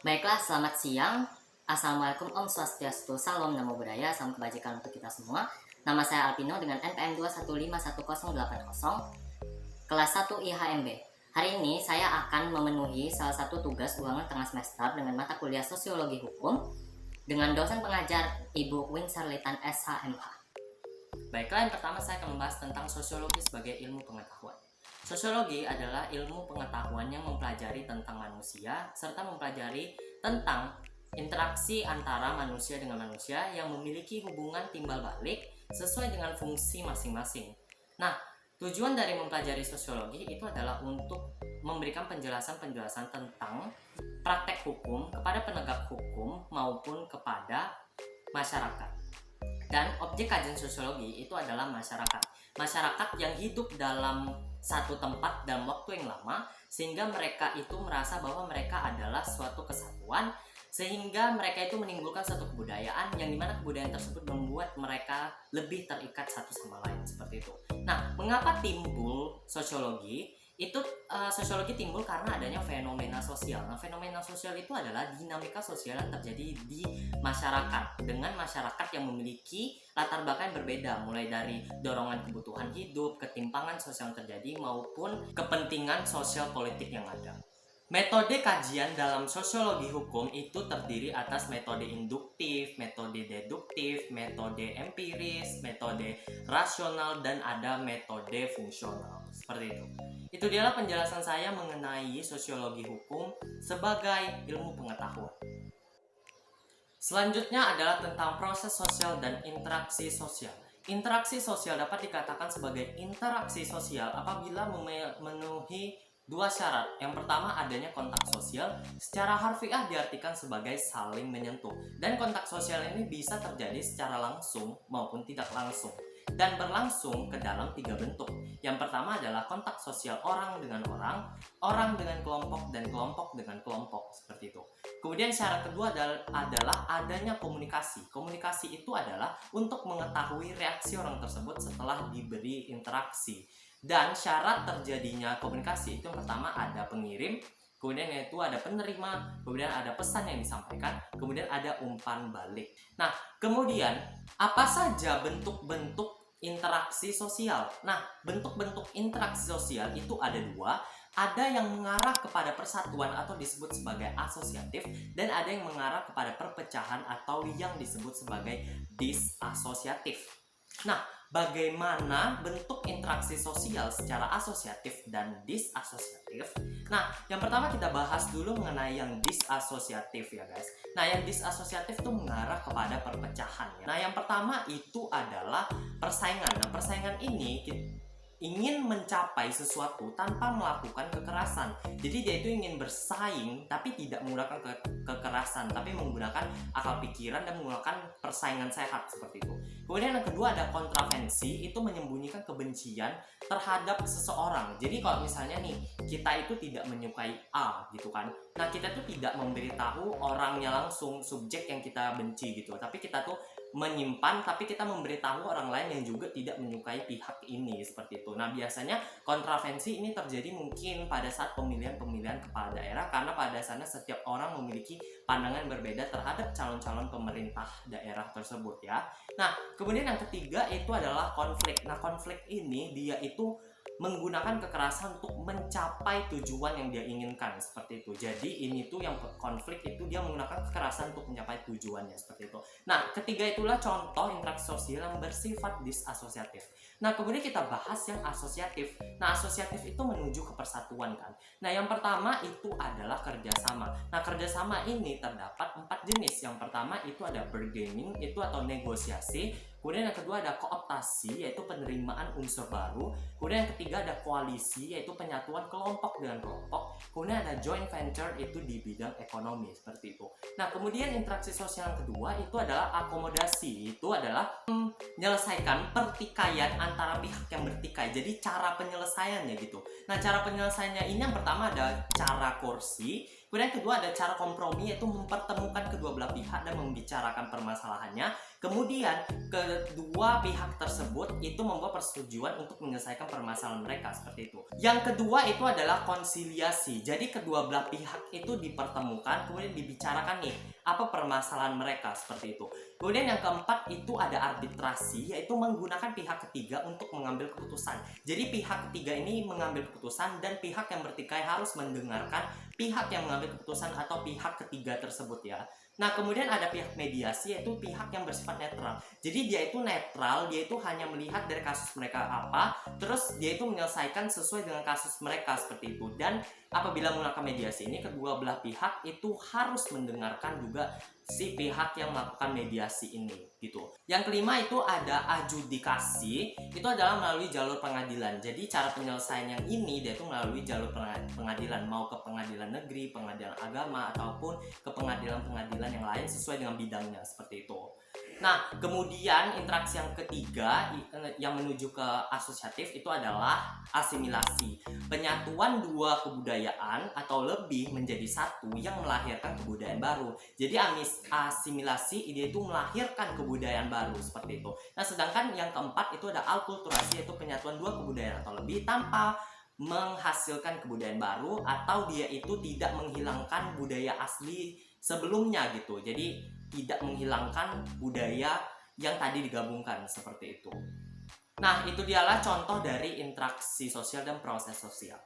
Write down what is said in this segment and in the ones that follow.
Baiklah, selamat siang. Assalamualaikum, Om Swastiastu, Salam Namo Buddhaya, salam kebajikan untuk kita semua. Nama saya Alpino dengan NPM 2151080, kelas 1 IHMB. Hari ini saya akan memenuhi salah satu tugas ulangan tengah semester dengan mata kuliah Sosiologi Hukum dengan dosen pengajar Ibu Win Sarlitan SHMH. Baiklah, yang pertama saya akan membahas tentang sosiologi sebagai ilmu pengetahuan. Sosiologi adalah ilmu pengetahuan yang mempelajari tentang manusia serta mempelajari tentang interaksi antara manusia dengan manusia yang memiliki hubungan timbal balik sesuai dengan fungsi masing-masing. Nah, tujuan dari mempelajari sosiologi itu adalah untuk memberikan penjelasan-penjelasan tentang praktek hukum kepada penegak hukum maupun kepada masyarakat. Dan objek kajian sosiologi itu adalah masyarakat. Masyarakat yang hidup dalam satu tempat dalam waktu yang lama, sehingga mereka itu merasa bahwa mereka adalah suatu kesatuan, sehingga mereka itu menimbulkan suatu kebudayaan yang dimana kebudayaan tersebut membuat mereka lebih terikat satu sama lain, seperti itu. Nah, mengapa timbul sosiologi? Sosiologi timbul karena adanya fenomena sosial. Nah, fenomena sosial itu adalah dinamika sosial yang terjadi di masyarakat dengan masyarakat yang memiliki latar belakang yang berbeda, mulai dari dorongan kebutuhan hidup, ketimpangan sosial yang terjadi, maupun kepentingan sosial politik yang ada. Metode kajian dalam sosiologi hukum itu terdiri atas metode induktif, metode deduktif, metode empiris, metode rasional, dan ada metode fungsional. Seperti itu. Itu dialah penjelasan saya mengenai sosiologi hukum sebagai ilmu pengetahuan. Selanjutnya adalah tentang proses sosial dan interaksi sosial. Interaksi sosial dapat dikatakan sebagai interaksi sosial apabila memenuhi dua syarat. Yang pertama, adanya kontak sosial. Secara harfiah diartikan sebagai saling menyentuh. Dan kontak sosial ini bisa terjadi secara langsung maupun tidak langsung, dan berlangsung ke dalam tiga bentuk. Yang pertama adalah kontak sosial orang dengan orang dengan kelompok, dan kelompok dengan kelompok, seperti itu. Kemudian syarat kedua adalah adanya komunikasi. Komunikasi itu adalah untuk mengetahui reaksi orang tersebut setelah diberi interaksi. Dan syarat terjadinya komunikasi itu yang pertama ada pengirim, kemudian yaitu ada penerima, kemudian ada pesan yang disampaikan, kemudian ada umpan balik. Nah, kemudian apa saja bentuk-bentuk interaksi sosial? Nah, bentuk-bentuk interaksi sosial itu ada dua. Ada yang mengarah kepada persatuan atau disebut sebagai asosiatif, dan ada yang mengarah kepada perpecahan atau yang disebut sebagai disasosiatif. Nah, bagaimana bentuk interaksi sosial secara asosiatif dan disasosiatif? Nah, yang pertama kita bahas dulu mengenai yang disasosiatif ya guys. Nah, yang disasosiatif itu mengarah kepada perpecahan ya. Nah, yang pertama itu adalah persaingan. Nah, persaingan ini ingin mencapai sesuatu tanpa melakukan kekerasan. Jadi dia itu ingin bersaing tapi tidak menggunakan kekerasan, tapi menggunakan akal pikiran dan menggunakan persaingan sehat, seperti itu. Kemudian yang kedua ada kontravensi, itu menyembunyikan kebencian terhadap seseorang. Jadi kalau misalnya nih kita itu tidak menyukai A gitu kan, nah kita tuh tidak memberitahu orangnya langsung, subjek yang kita benci gitu, tapi kita tuh menyimpan, tapi kita memberitahu orang lain yang juga tidak menyukai pihak ini, seperti itu. Nah, biasanya kontravensi ini terjadi mungkin pada saat pemilihan kepala daerah, karena pada sana setiap orang memiliki pandangan berbeda terhadap calon-calon pemerintah daerah tersebut ya. Nah, kemudian yang ketiga itu adalah konflik. Nah, konflik ini dia itu menggunakan kekerasan untuk mencapai tujuan yang dia inginkan, seperti itu. Jadi ini tuh yang konflik itu dia menggunakan kekerasan untuk mencapai tujuannya, seperti itu. Nah, ketiga itulah contoh interaksi sosial yang bersifat disasosiatif. Nah, kemudian kita bahas yang asosiatif. Nah, asosiatif itu menuju ke persatuan kan. Nah, yang pertama itu adalah kerjasama. Nah, kerjasama ini terdapat 4 jenis. Yang pertama itu ada bargaining, itu atau negosiasi. Kemudian yang kedua ada kooptasi, yaitu penerimaan unsur baru. Kemudian yang ketiga ada koalisi, yaitu penyatuan kelompok dengan kelompok. Kemudian ada joint venture, itu di bidang ekonomi, seperti itu. Nah, kemudian interaksi sosial yang kedua itu adalah akomodasi. Itu adalah menyelesaikan pertikaian antara pihak yang bertikai. Jadi cara penyelesaiannya gitu. Nah, cara penyelesaiannya ini yang pertama ada cara kursi. Kemudian yang kedua ada cara kompromi, yaitu mempertemukan kedua belah pihak dan membicarakan permasalahannya. Kemudian kedua pihak tersebut itu membuat persetujuan untuk menyelesaikan permasalahan mereka seperti itu. Yang kedua itu adalah konsiliasi. Jadi kedua belah pihak itu dipertemukan, kemudian dibicarakan nih apa permasalahan mereka seperti itu. Kemudian yang keempat itu ada arbitrasi, yaitu menggunakan pihak ketiga untuk mengambil keputusan. Jadi pihak ketiga ini mengambil keputusan dan pihak yang bertikai harus mendengarkan pihak yang mengambil keputusan atau pihak ketiga tersebut ya. Nah, kemudian ada pihak mediasi, yaitu pihak yang bersifat netral. Jadi dia itu netral, dia itu hanya melihat dari kasus mereka apa, terus dia itu menyelesaikan sesuai dengan kasus mereka seperti itu. Dan apabila menggunakan mediasi ini, kedua belah pihak itu harus mendengarkan juga si pihak yang melakukan mediasi ini gitu. Yang kelima itu ada adjudikasi, itu adalah melalui jalur pengadilan. Jadi cara penyelesaian yang ini dia itu melalui jalur pengadilan, mau ke pengadilan negeri, pengadilan agama, ataupun ke pengadilan-pengadilan yang lain sesuai dengan bidangnya seperti itu. Nah, kemudian interaksi yang ketiga yang menuju ke asosiatif itu adalah asimilasi. Penyatuan dua kebudayaan atau lebih menjadi satu yang melahirkan kebudayaan baru. Jadi asimilasi ide itu melahirkan kebudayaan baru seperti itu. Nah, sedangkan yang keempat itu ada alkulturasi, yaitu penyatuan dua kebudayaan atau lebih tanpa menghasilkan kebudayaan baru, atau dia itu tidak menghilangkan budaya asli sebelumnya gitu. Jadi tidak menghilangkan budaya yang tadi digabungkan seperti itu. Nah, itu dialah contoh dari interaksi sosial dan proses sosial.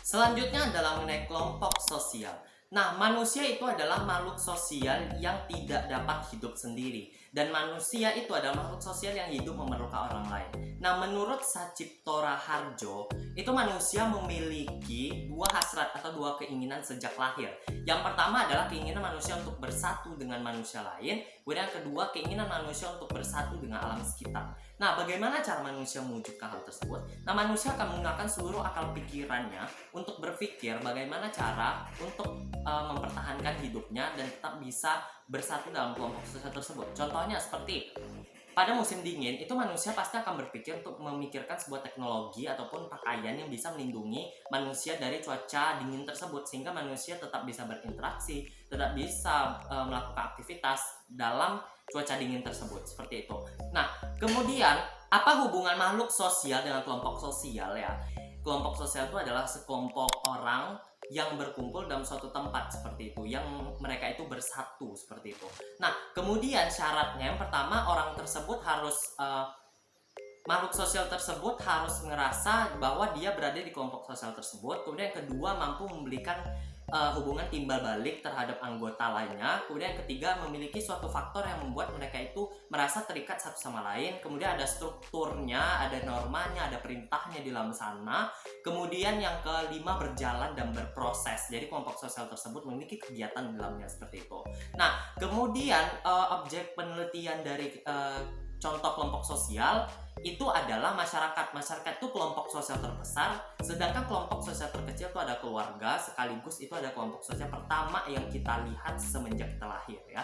Selanjutnya adalah mengenai kelompok sosial. Nah, manusia itu adalah makhluk sosial yang tidak dapat hidup sendiri. Dan manusia itu adalah makhluk sosial yang hidup memerlukan orang lain. Nah, menurut Sacipto Raharjo, itu manusia memiliki dua hasrat atau dua keinginan sejak lahir. Yang pertama adalah keinginan manusia untuk bersatu dengan manusia lain. Kemudian yang kedua, keinginan manusia untuk bersatu dengan alam sekitar. Nah, bagaimana cara manusia mewujudkan hal tersebut? Nah, manusia akan menggunakan seluruh akal pikirannya untuk berpikir bagaimana cara untuk mempertahankan hidupnya dan tetap bisa bersatu dalam kelompok sosial tersebut. Contohnya seperti pada musim dingin, itu manusia pasti akan berpikir untuk memikirkan sebuah teknologi ataupun pakaian yang bisa melindungi manusia dari cuaca dingin tersebut, sehingga manusia tetap bisa berinteraksi, tetap bisa melakukan aktivitas dalam cuaca dingin tersebut, seperti itu. Nah, kemudian apa hubungan makhluk sosial dengan kelompok sosial ya? Kelompok sosial itu adalah sekelompok orang yang berkumpul dalam suatu tempat seperti itu, yang mereka itu bersatu seperti itu. Nah, kemudian syaratnya yang pertama, orang tersebut harus makhluk sosial tersebut harus merasa bahwa dia berada di kelompok sosial tersebut. Kemudian yang kedua, mampu memberikan hubungan timbal balik terhadap anggota lainnya. Kemudian yang ketiga, memiliki suatu faktor yang membuat mereka itu merasa terikat satu sama lain. Kemudian ada strukturnya, ada normanya, ada perintahnya di dalam sana. Kemudian yang kelima, berjalan dan berproses. Jadi kelompok sosial tersebut memiliki kegiatan di dalamnya seperti itu. Nah, kemudian objek penelitian dari contoh kelompok sosial itu adalah masyarakat. Masyarakat itu kelompok sosial terbesar, sedangkan kelompok sosial terkecil itu ada keluarga, sekaligus itu ada kelompok sosial pertama yang kita lihat semenjak kita lahir ya.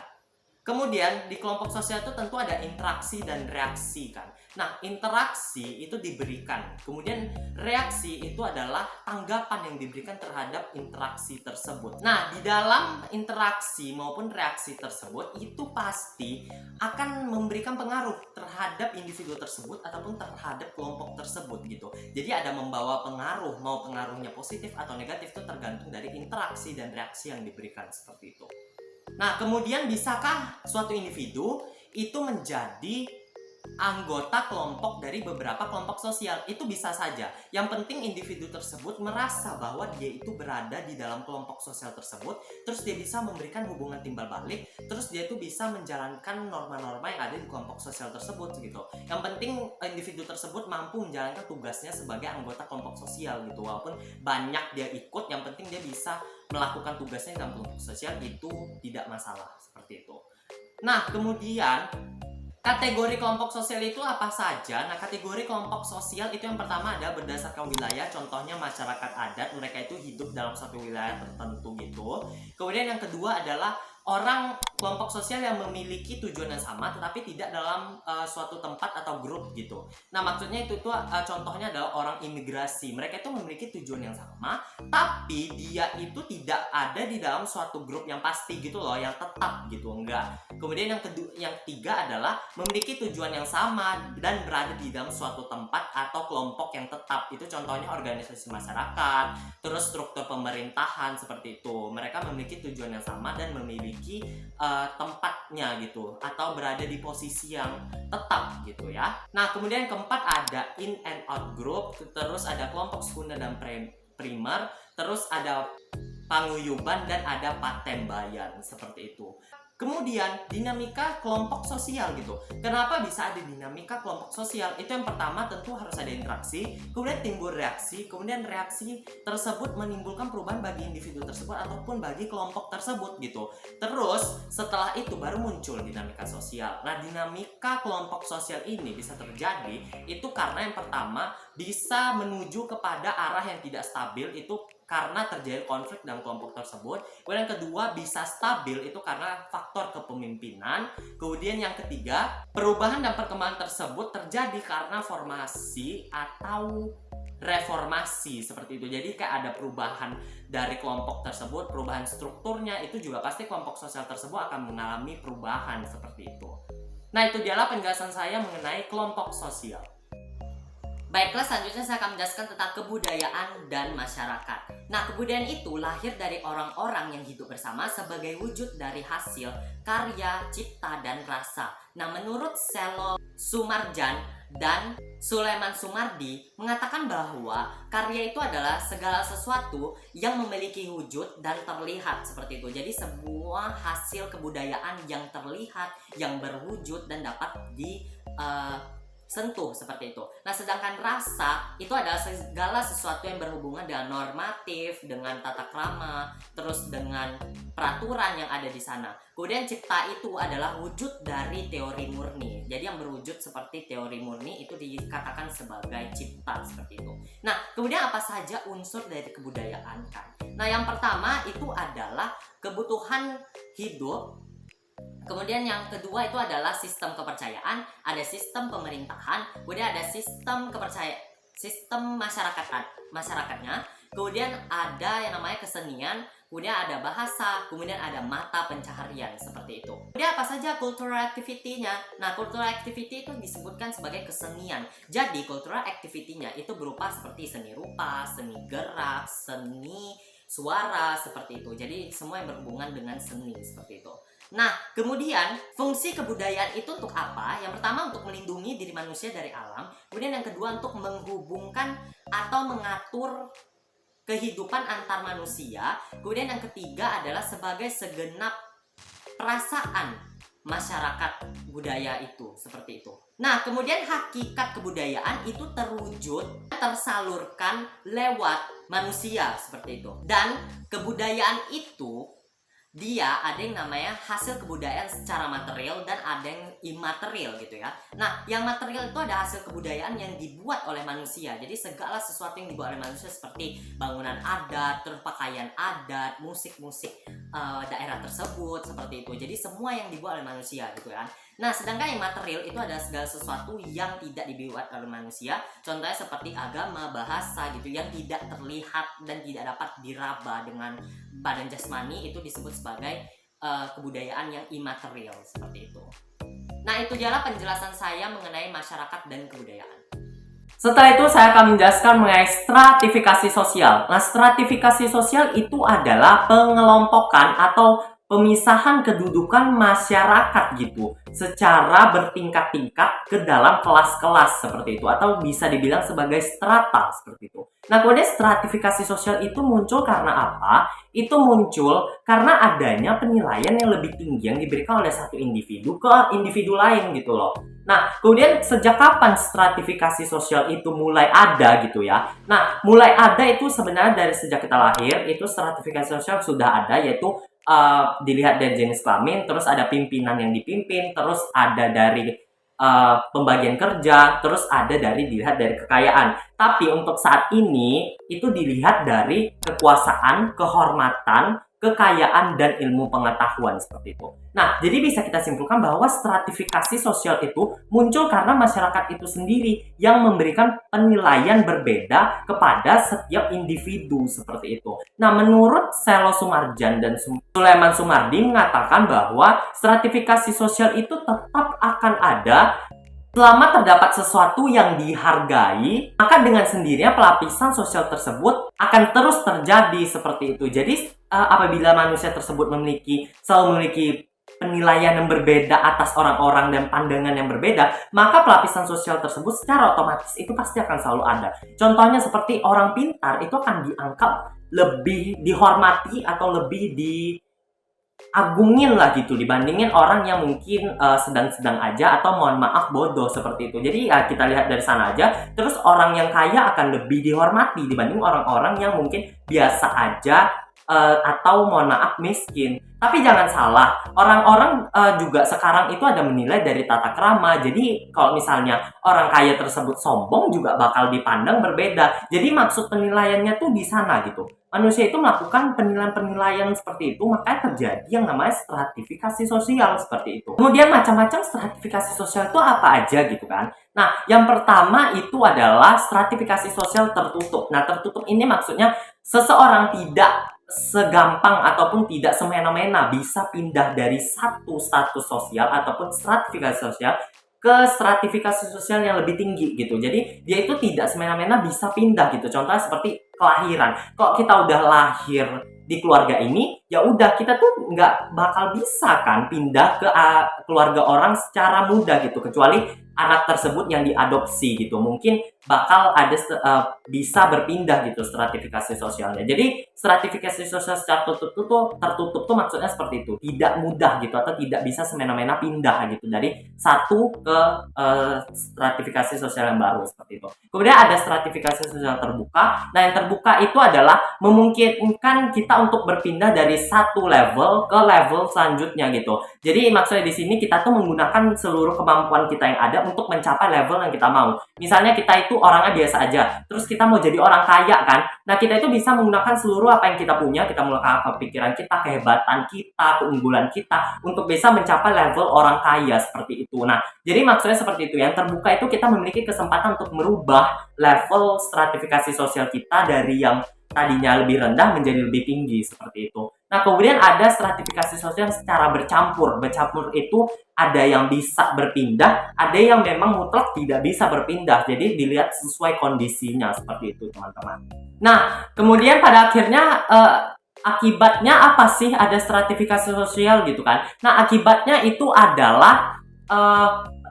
Kemudian di kelompok sosial itu tentu ada interaksi dan reaksi kan. Nah, interaksi itu diberikan, kemudian reaksi itu adalah tanggapan yang diberikan terhadap interaksi tersebut. Nah, di dalam interaksi maupun reaksi tersebut itu pasti akan memberikan pengaruh terhadap individu tersebut ataupun terhadap kelompok tersebut gitu. Jadi ada membawa pengaruh, mau pengaruhnya positif atau negatif itu tergantung dari interaksi dan reaksi yang diberikan seperti itu. Nah, kemudian bisakah suatu individu itu menjadi anggota kelompok dari beberapa kelompok sosial? Itu bisa saja. Yang penting individu tersebut merasa bahwa dia itu berada di dalam kelompok sosial tersebut, terus dia bisa memberikan hubungan timbal balik, terus dia itu bisa menjalankan norma-norma yang ada di kelompok sosial tersebut gitu. Yang penting individu tersebut mampu menjalankan tugasnya sebagai anggota kelompok sosial gitu. Walaupun banyak dia ikut, yang penting dia bisa melakukan tugasnya dalam kelompok sosial, itu tidak masalah seperti itu. Nah, kemudian kategori kelompok sosial itu apa saja? Nah, kategori kelompok sosial itu yang pertama ada berdasarkan wilayah, contohnya masyarakat adat, mereka itu hidup dalam suatu wilayah tertentu gitu. Kemudian yang kedua adalah kelompok sosial yang memiliki tujuan yang sama tetapi tidak dalam suatu tempat atau grup gitu. Nah, maksudnya itu tuh contohnya adalah orang imigrasi. Mereka itu memiliki tujuan yang sama, tapi dia itu tidak ada di dalam suatu grup yang pasti gitu loh, yang tetap gitu, enggak. Kemudian yang ketiga adalah memiliki tujuan yang sama dan berada di dalam suatu tempat atau kelompok yang tetap. Itu contohnya organisasi masyarakat, terus struktur pemerintahan seperti itu. Mereka memiliki tujuan yang sama dan memiliki tempatnya gitu, atau berada di posisi yang tetap gitu ya. Nah, kemudian keempat ada in and out group, terus ada kelompok sekunder dan primer, terus ada paguyuban dan ada patembayan seperti itu. Kemudian dinamika kelompok sosial gitu. Kenapa bisa ada dinamika kelompok sosial? Itu yang pertama tentu harus ada interaksi, kemudian timbul reaksi, kemudian reaksi tersebut menimbulkan perubahan bagi individu tersebut ataupun bagi kelompok tersebut gitu. Terus setelah itu baru muncul dinamika sosial. Nah, dinamika kelompok sosial ini bisa terjadi itu karena yang pertama bisa menuju kepada arah yang tidak stabil, itu karena terjadi konflik dalam kelompok tersebut. Kemudian yang kedua bisa stabil itu karena faktor kepemimpinan. Kemudian yang ketiga, perubahan dan perkembangan tersebut terjadi karena formasi atau reformasi seperti itu. Jadi kayak ada perubahan dari kelompok tersebut, perubahan strukturnya, itu juga pasti kelompok sosial tersebut akan mengalami perubahan seperti itu. Nah, itu dialah penjelasan saya mengenai kelompok sosial. Baiklah, selanjutnya saya akan menjelaskan tentang kebudayaan dan masyarakat. Nah, kebudayaan itu lahir dari orang-orang yang hidup bersama sebagai wujud dari hasil karya, cipta, dan rasa. Nah, menurut Selo Sumarjan dan Sulaiman Sumardi mengatakan bahwa karya itu adalah segala sesuatu yang memiliki wujud dan terlihat seperti itu. Jadi sebuah hasil kebudayaan yang terlihat, yang berwujud dan dapat sentuh seperti itu. Nah, sedangkan rasa itu adalah segala sesuatu yang berhubungan dengan normatif, dengan tata krama, terus dengan peraturan yang ada di sana. Kemudian cipta itu adalah wujud dari teori murni. Jadi yang berwujud seperti teori murni itu dikatakan sebagai cipta seperti itu. Nah, kemudian apa saja unsur dari kebudayaan kan? Nah, yang pertama itu adalah kebutuhan hidup. Kemudian yang kedua itu adalah sistem kepercayaan, ada sistem pemerintahan, kemudian ada sistem masyarakatnya, kemudian ada yang namanya kesenian, kemudian ada bahasa, kemudian ada mata pencaharian seperti itu. Kemudian apa saja cultural activity-nya? Nah, cultural activity itu disebutkan sebagai kesenian. Jadi cultural activity-nya itu berupa seperti seni rupa, seni gerak, seni suara seperti itu. Jadi semua yang berhubungan dengan seni seperti itu. Nah, kemudian fungsi kebudayaan itu untuk apa? Yang pertama untuk melindungi diri manusia dari alam. Kemudian yang kedua untuk menghubungkan atau mengatur kehidupan antar manusia. Kemudian yang ketiga adalah sebagai segenap perasaan masyarakat budaya itu, seperti itu. Nah, kemudian hakikat kebudayaan itu tersalurkan lewat manusia seperti itu. Dan kebudayaan itu dia ada yang namanya hasil kebudayaan secara material dan ada yang imaterial gitu ya. Nah, yang material itu ada hasil kebudayaan yang dibuat oleh manusia. Jadi segala sesuatu yang dibuat oleh manusia seperti bangunan adat, terus pakaian adat, musik-musik daerah tersebut seperti itu. Jadi semua yang dibuat oleh manusia gitu kan. Nah, sedangkan yang material itu adalah segala sesuatu yang tidak dibuat oleh manusia. Contohnya seperti agama, bahasa gitu, yang tidak terlihat dan tidak dapat diraba dengan badan jasmani, itu disebut sebagai kebudayaan yang imaterial seperti itu. Nah, itu adalah penjelasan saya mengenai masyarakat dan kebudayaan. Setelah itu saya akan menjelaskan mengenai stratifikasi sosial. Nah, stratifikasi sosial itu adalah pengelompokan atau pemisahan kedudukan masyarakat gitu secara bertingkat-tingkat ke dalam kelas-kelas seperti itu, atau bisa dibilang sebagai strata seperti itu. Nah, kemudian stratifikasi sosial itu muncul karena apa? Itu muncul karena adanya penilaian yang lebih tinggi yang diberikan oleh satu individu ke individu lain gitu loh. Nah, kemudian sejak kapan stratifikasi sosial itu mulai ada gitu ya? Nah, mulai ada itu sebenarnya dari sejak kita lahir, itu stratifikasi sosial sudah ada, yaitu dilihat dari jenis kelamin, terus ada pimpinan yang dipimpin, terus ada dari pembagian kerja, terus ada dilihat dari kekayaan. Tapi untuk saat ini itu dilihat dari kekuasaan, kehormatan, kekayaan dan ilmu pengetahuan seperti itu. Nah, jadi bisa kita simpulkan bahwa stratifikasi sosial itu muncul karena masyarakat itu sendiri yang memberikan penilaian berbeda kepada setiap individu seperti itu. Nah, menurut Selo Sumarjan dan Sulaiman Sumardi mengatakan bahwa stratifikasi sosial itu tetap akan ada selama terdapat sesuatu yang dihargai, maka dengan sendirinya pelapisan sosial tersebut akan terus terjadi seperti itu. Jadi apabila manusia tersebut selalu memiliki penilaian yang berbeda atas orang-orang dan pandangan yang berbeda, maka pelapisan sosial tersebut secara otomatis itu pasti akan selalu ada. Contohnya seperti orang pintar itu akan dianggap lebih dihormati atau lebih agungin lah gitu dibandingin orang yang mungkin sedang-sedang aja atau mohon maaf bodoh seperti itu. Jadi ya kita lihat dari sana aja. Terus orang yang kaya akan lebih dihormati dibanding orang-orang yang mungkin biasa aja atau mohon maaf miskin. Tapi jangan salah, orang-orang juga sekarang itu ada menilai dari tata krama. Jadi kalau misalnya orang kaya tersebut sombong juga bakal dipandang berbeda. Jadi maksud penilaiannya tuh di sana gitu. Manusia itu melakukan penilaian-penilaian seperti itu, makanya terjadi yang namanya stratifikasi sosial seperti itu. Kemudian macam-macam stratifikasi sosial itu apa aja gitu kan. Nah, yang pertama itu adalah stratifikasi sosial tertutup. Nah, tertutup ini maksudnya seseorang tidak segampang ataupun tidak semena-mena bisa pindah dari satu status sosial ataupun stratifikasi sosial ke stratifikasi sosial yang lebih tinggi gitu. Jadi dia itu tidak semena-mena bisa pindah gitu. Contohnya seperti kelahiran. Kalau kita udah lahir di keluarga ini, ya udah kita tuh nggak bakal bisa kan pindah ke keluarga orang secara mudah gitu. Kecuali anak tersebut yang diadopsi gitu. Mungkin bakal ada bisa berpindah gitu stratifikasi sosialnya. Jadi stratifikasi sosial secara tertutup tuh maksudnya seperti itu. Tidak mudah gitu atau tidak bisa semena-mena pindah gitu dari satu ke stratifikasi sosial yang baru seperti itu. Kemudian ada stratifikasi sosial terbuka. Nah, yang terbuka itu adalah memungkinkan kita untuk berpindah dari satu level ke level selanjutnya gitu. Jadi maksudnya di sini kita tuh menggunakan seluruh kemampuan kita yang ada untuk mencapai level yang kita mau. Misalnya kita itu orangnya biasa aja, terus kita mau jadi orang kaya kan. Nah, kita itu bisa menggunakan seluruh apa yang kita punya, kita menggunakan kepikiran kita, kehebatan kita, keunggulan kita untuk bisa mencapai level orang kaya seperti itu. Nah, jadi maksudnya seperti itu. Yang terbuka itu kita memiliki kesempatan untuk merubah level stratifikasi sosial kita dari yang tadinya lebih rendah menjadi lebih tinggi seperti itu. Nah, kemudian ada stratifikasi sosial secara bercampur. Bercampur itu ada yang bisa berpindah, ada yang memang mutlak tidak bisa berpindah. Jadi dilihat sesuai kondisinya seperti itu, teman-teman. Nah, kemudian pada akhirnya akibatnya apa sih ada stratifikasi sosial gitu kan? Nah, akibatnya itu adalah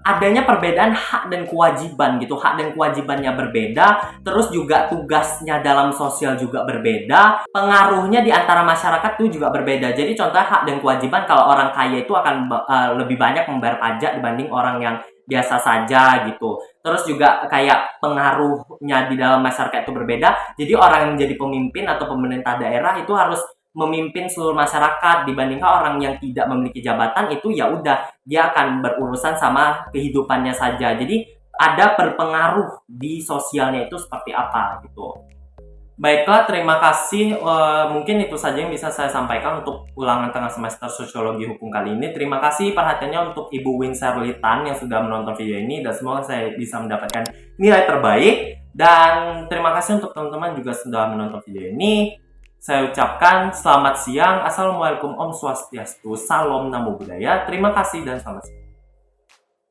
adanya perbedaan hak dan kewajiban gitu. Hak dan kewajibannya berbeda, terus juga tugasnya dalam sosial juga berbeda, pengaruhnya di antara masyarakat itu juga berbeda. Jadi contohnya hak dan kewajiban, kalau orang kaya itu akan lebih banyak membayar pajak dibanding orang yang biasa saja gitu. Terus juga kayak pengaruhnya di dalam masyarakat itu berbeda. Jadi orang yang menjadi pemimpin atau pemerintah daerah itu harus memimpin seluruh masyarakat, dibandingkan orang yang tidak memiliki jabatan itu ya udah dia akan berurusan sama kehidupannya saja. Jadi ada berpengaruh di sosialnya itu seperti apa gitu. Baiklah, terima kasih. Mungkin itu saja yang bisa saya sampaikan untuk ulangan tengah semester Sosiologi Hukum kali ini. Terima kasih perhatiannya untuk Ibu Winserlitan yang sudah menonton video ini, dan semoga saya bisa mendapatkan nilai terbaik. Dan terima kasih untuk teman-teman juga sudah menonton video ini. Saya ucapkan selamat siang. Assalamualaikum, Om Swastiastu, Salam Namo Buddhaya. Terima kasih dan selamat siang.